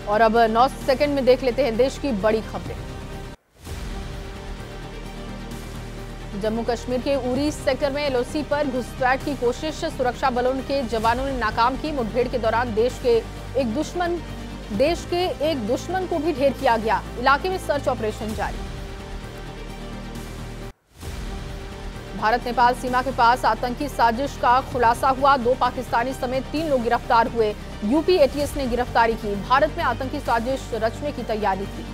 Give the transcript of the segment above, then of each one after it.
और अब 9 सेकंड में देख लेते हैं देश की बड़ी खबरें। जम्मू कश्मीर के उरी सेक्टर में एलओसी पर घुसपैठ की कोशिश सुरक्षा बलों के जवानों ने नाकाम की। मुठभेड़ के दौरान देश के एक दुश्मन को भी ढेर किया गया। इलाके में सर्च ऑपरेशन जारी। भारत नेपाल सीमा के पास आतंकी साजिश का खुलासा हुआ। 2 पाकिस्तानी समेत 3 लोग गिरफ्तार हुए। यूपी एटीएस ने गिरफ्तारी की। भारत में आतंकी साजिश रचने की तैयारी थी।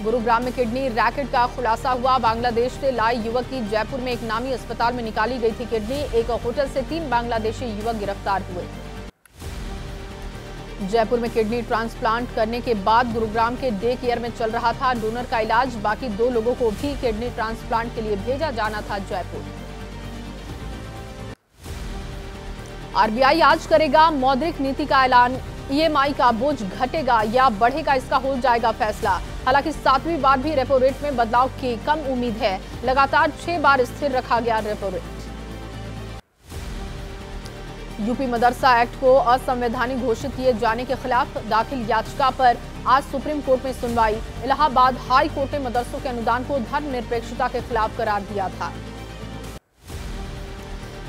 गुरुग्राम में किडनी रैकेट का खुलासा हुआ। बांग्लादेश से लाए युवक की जयपुर में एक नामी अस्पताल में निकाली गई थी किडनी। एक होटल से 3 बांग्लादेशी युवक गिरफ्तार हुए। जयपुर में किडनी ट्रांसप्लांट करने के बाद गुरुग्राम के डे केयर में चल रहा था डोनर का इलाज। बाकी 2 लोगों को भी किडनी ट्रांसप्लांट के लिए भेजा जाना था जयपुर। आरबीआई आज करेगा मौद्रिक नीति का ऐलान। ईएमआई का बोझ घटेगा या बढ़ेगा, इसका हो जाएगा फैसला। हालांकि 7वीं बार भी रेपो रेट में बदलाव की कम उम्मीद है। लगातार 6 बार स्थिर रखा गया रेपो रेट। यूपी मदरसा एक्ट को असंवैधानिक घोषित किए जाने के खिलाफ दाखिल याचिका पर आज सुप्रीम कोर्ट में सुनवाई। इलाहाबाद हाई कोर्ट ने मदरसों के अनुदान को धर्मनिरपेक्षता के खिलाफ करार दिया था।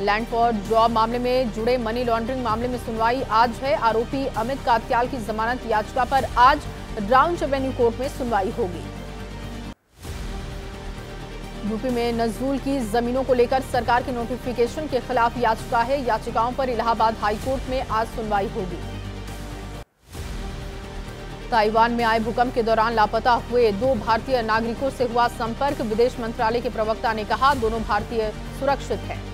लैंड फॉर जॉब मामले में जुड़े मनी लॉन्ड्रिंग मामले में सुनवाई आज है। आरोपी अमित कात्याल की जमानत याचिका पर आज ब्राउन एवेन्यू कोर्ट में सुनवाई होगी। यूपी में नजूल की जमीनों को लेकर सरकार के नोटिफिकेशन के खिलाफ याचिका है। याचिकाओं पर इलाहाबाद हाईकोर्ट में आज सुनवाई होगी। ताइवान में आए भूकंप के दौरान लापता हुए 2 भारतीय नागरिकों से हुआ संपर्क। विदेश मंत्रालय के प्रवक्ता ने कहा दोनों भारतीय सुरक्षित हैं।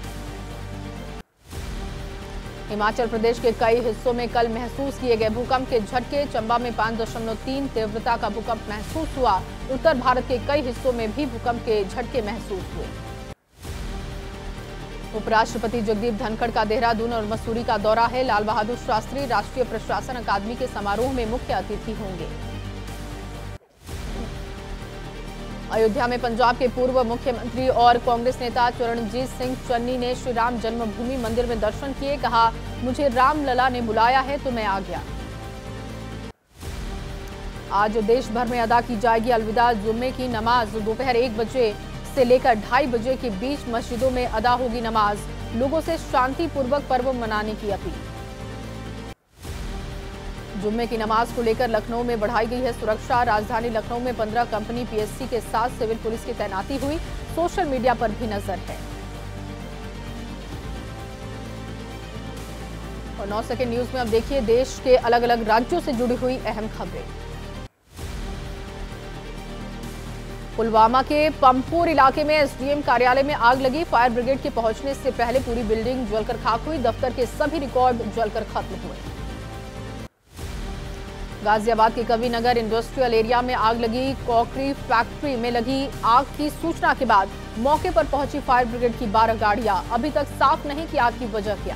हिमाचल प्रदेश के कई हिस्सों में कल महसूस किए गए भूकंप के झटके। चंबा में 5.3 तीव्रता का भूकंप महसूस हुआ। उत्तर भारत के कई हिस्सों में भी भूकंप के झटके महसूस हुए। उपराष्ट्रपति जगदीप धनखड़ का देहरादून और मसूरी का दौरा है। लाल बहादुर शास्त्री राष्ट्रीय प्रशासन अकादमी के समारोह में मुख्य अतिथि होंगे। अयोध्या में पंजाब के पूर्व मुख्यमंत्री और कांग्रेस नेता चरणजीत सिंह चन्नी ने श्री राम जन्मभूमि मंदिर में दर्शन किए। कहा मुझे रामलला ने बुलाया है तो मैं आ गया। आज देश भर में अदा की जाएगी अलविदा जुम्मे की नमाज। दोपहर 1 बजे से लेकर 2:30 बजे के बीच मस्जिदों में अदा होगी नमाज। लोगों से शांतिपूर्वक पर्व मनाने की अपील। जुम्मे की नमाज को लेकर लखनऊ में बढ़ाई गई है सुरक्षा। राजधानी लखनऊ में 15 कंपनी पीएससी के साथ सिविल पुलिस की तैनाती हुई। सोशल मीडिया पर भी नजर है। और 9 सेकंड न्यूज में अब देखिए देश के अलग अलग राज्यों से जुड़ी हुई अहम खबरें। पुलवामा के पंपोर इलाके में एसडीएम कार्यालय में आग लगी। फायर ब्रिगेड के पहुंचने से पहले पूरी बिल्डिंग जलकर खाक हुई। दफ्तर के सभी रिकॉर्ड जलकर खत्म हुए। गाजियाबाद के कविनगर इंडस्ट्रियल एरिया में आग लगी। कॉकरी फैक्ट्री में लगी आग की सूचना के बाद मौके पर पहुंची फायर ब्रिगेड की 12 गाड़ियां। अभी तक साफ नहीं कि आग की वजह क्या।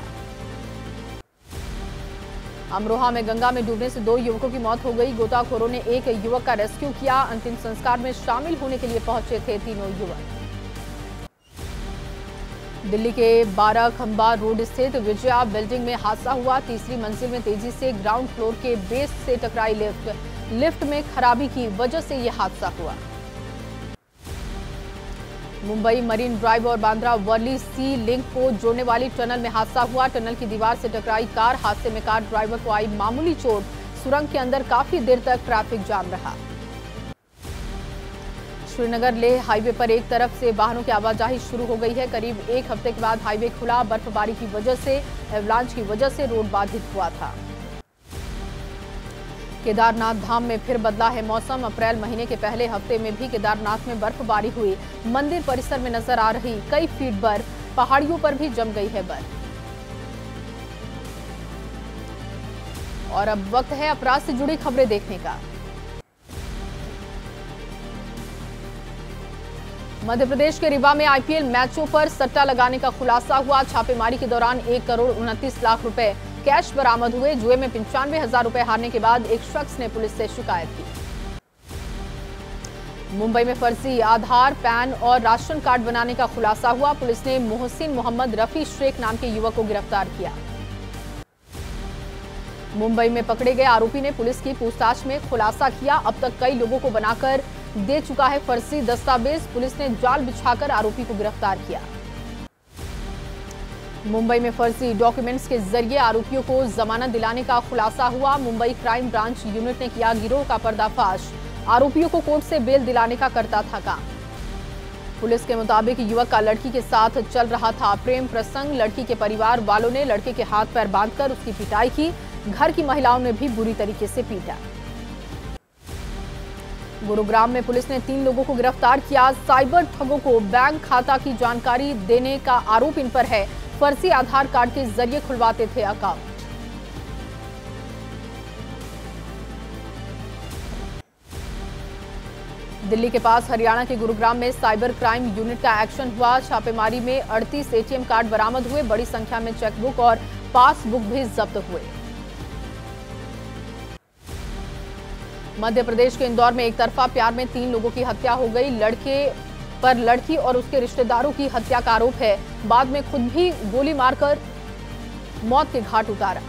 अमरोहा में गंगा में डूबने से 2 युवकों की मौत हो गई। गोताखोरों ने एक युवक का रेस्क्यू किया। अंतिम संस्कार में शामिल होने के लिए पहुंचे थे तीनों युवक। दिल्ली के 12 खंबा रोड स्थित विजया बिल्डिंग में हादसा हुआ। 3री मंजिल में तेजी से ग्राउंड फ्लोर के बेस से टकराई लिफ्ट में खराबी की वजह से यह हादसा हुआ। मुंबई मरीन ड्राइव और बांद्रा वर्ली सी लिंक को जोड़ने वाली टनल में हादसा हुआ। टनल की दीवार से टकराई कार। हादसे में कार ड्राइवर को आई मामूली चोट। सुरंग के अंदर काफी देर तक ट्रैफिक जाम रहा। श्रीनगर लेह हाईवे पर एक तरफ से वाहनों की आवाजाही शुरू हो गई है। करीब 1 हफ्ते के बाद हाईवे खुला। बर्फबारी की वजह से एवलांच की वजह से रोड बाधित हुआ था। केदारनाथ धाम में फिर बदला है मौसम। अप्रैल महीने के पहले हफ्ते में भी केदारनाथ में बर्फबारी हुई। मंदिर परिसर में नजर आ रही कई फीट बर्फ। पहाड़ियों पर भी जम गई है बर्फ। और अब वक्त है अपराध से जुड़ी खबरें देखने का। मध्य प्रदेश के रीवा में आईपीएल मैचों पर सट्टा लगाने का खुलासा हुआ। छापेमारी के दौरान 1 करोड़ 29 लाख रुपए कैश बरामद हुए। जुए में 95,000 रुपए हारने के बाद एक शख्स ने पुलिस से शिकायत की। मुंबई में फर्जी आधार, पैन और राशन कार्ड बनाने का खुलासा हुआ। पुलिस ने मोहसिन मोहम्मद रफी शेख नाम के युवक को गिरफ्तार किया। मुंबई में पकड़े गए आरोपी ने पुलिस की पूछताछ में खुलासा किया। अब तक कई लोगों को बनाकर दे चुका है फर्जी दस्तावेज। पुलिस ने जाल बिछाकर आरोपी को गिरफ्तार किया। मुंबई में फर्जी डॉक्यूमेंट्स के जरिए आरोपियों को जमानत दिलाने का खुलासा हुआ। मुंबई क्राइम ब्रांच यूनिट ने किया गिरोह का पर्दाफाश। आरोपियों को कोर्ट से बेल दिलाने का करता था काम। पुलिस के मुताबिक युवक का लड़की के साथ चल रहा था प्रेम प्रसंग। लड़की के परिवार वालों ने लड़के के हाथ पैर बांधकर उसकी पिटाई की। घर की महिलाओं ने भी बुरी तरीके से पीटा। गुरुग्राम में पुलिस ने 3 लोगों को गिरफ्तार किया। साइबर ठगों को बैंक खाता की जानकारी देने का आरोप इन पर है। फर्जी आधार कार्ड के जरिए खुलवाते थे अकाउंट। दिल्ली के पास हरियाणा के गुरुग्राम में साइबर क्राइम यूनिट का एक्शन हुआ। छापेमारी में 38 एटीएम कार्ड बरामद हुए। बड़ी संख्या में चेकबुक और पासबुक भी जब्त हुए। मध्य प्रदेश के इंदौर में एक तरफा प्यार में 3 लोगों की हत्या हो गई। लड़के पर लड़की और उसके रिश्तेदारों की हत्या का आरोप है। बाद में खुद भी गोली मारकर मौत के घाट उतारा।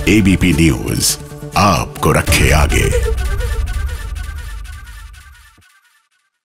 एबीपी न्यूज आपको रखे आगे।